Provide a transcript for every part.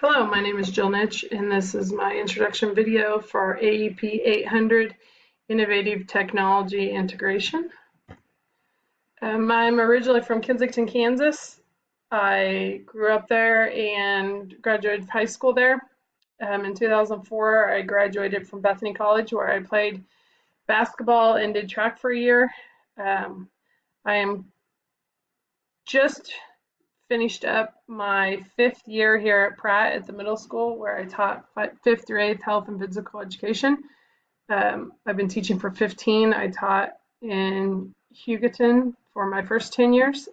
Hello, my name is Jill Nitch, and this is my introduction video for AEP 800 Innovative Technology Integration. I'm originally from Kensington, Kansas. I grew up there and graduated high school there. In 2004, I graduated from Bethany College, where I played basketball and did track for a year. I am just finished up my 5th year here at Pratt at the middle school, where I taught 5th through 8th health and physical education. I've been teaching for 15. I taught in Hugoton for my first 10 years.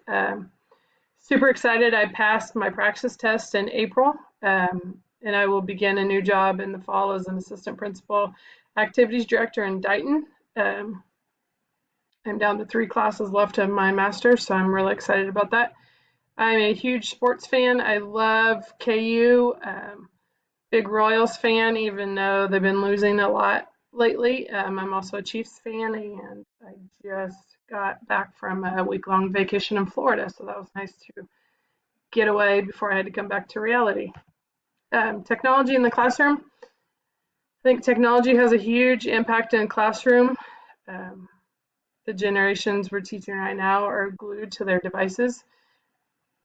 Super excited. I passed my praxis test in April, and I will begin a new job in the fall as an assistant principal activities director in Dighton. I'm down to 3 classes left of my master's, so I'm really excited about that. I'm a huge sports fan. I love KU. Big Royals fan, even though they've been losing a lot lately. I'm also a Chiefs fan, and I just got back from a week-long vacation in Florida, so that was nice to get away before I had to come back to reality. Technology in the classroom. I think technology has a huge impact in the classroom. The generations we're teaching right now are glued to their devices.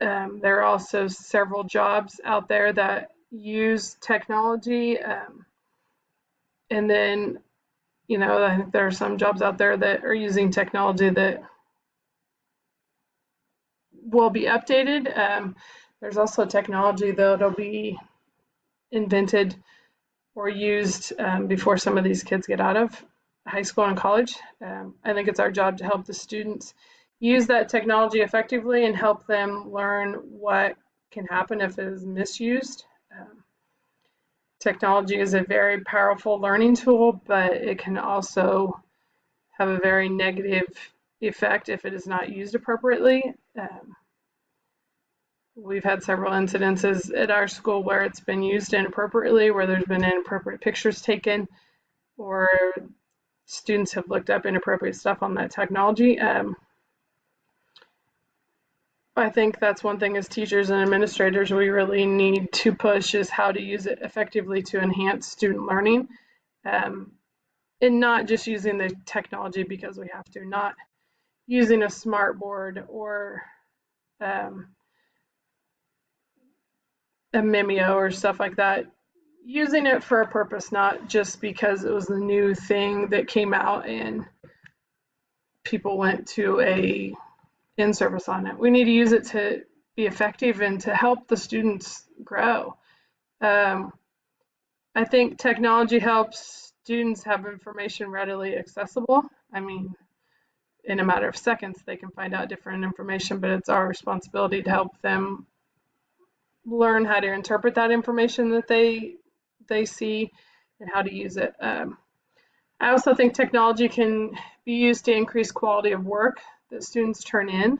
There are also several jobs out there that use technology. And then, I think there are some jobs out there that are using technology that will be updated. There's also technology that'll be invented or used before some of these kids get out of high school and college. I think it's our job to help the students use that technology effectively and help them learn what can happen if it is misused. Technology is a very powerful learning tool, but it can also have a very negative effect if it is not used appropriately. We've had several incidences at our school where it's been used inappropriately, where there's been inappropriate pictures taken, or students have looked up inappropriate stuff on that technology. I think that's one thing as teachers and administrators we really need to push is how to use it effectively to enhance student learning, and not just using the technology because we have to, not using a smart board or a Mimeo or stuff like that, using it for a purpose, not just because it was the new thing that came out and people went to a in-service on it. We need to use it to be effective and to help the students grow. I think technology helps students have information readily accessible. I mean, in a matter of seconds, they can find out different information, but it's our responsibility to help them learn how to interpret that information that they see and how to use it. I also think technology can be used to increase quality of work that students turn in.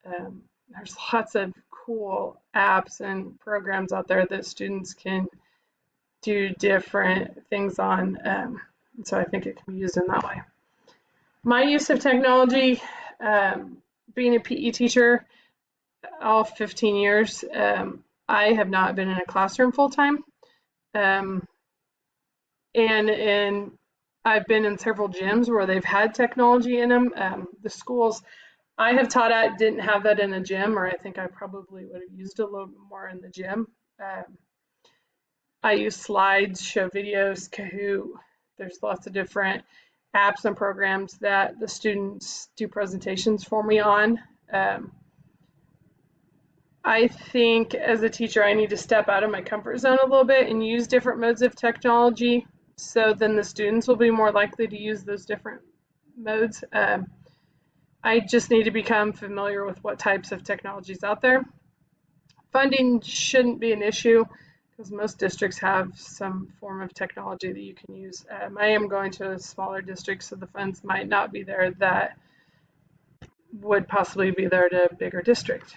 There's lots of cool apps and programs out there that students can do different things on. So I think it can be used in that way. My use of technology, being a PE teacher all 15 years, I have not been in a classroom full time. And I've been in several gyms where they've had technology in them. The schools I have taught at didn't have that in a gym, or I think I probably would have used it a little bit more in the gym. I use slides, show videos, Kahoot. There's lots of different apps and programs that the students do presentations for me on. I think as a teacher, I need to step out of my comfort zone a little bit and use different modes of technology, so then the students will be more likely to use those different modes. I just need to become familiar with what types of technologies out there. Funding shouldn't be an issue because most districts have some form of technology that you can use. I am going to a smaller district, so the funds might not be there that would possibly be there to a bigger district.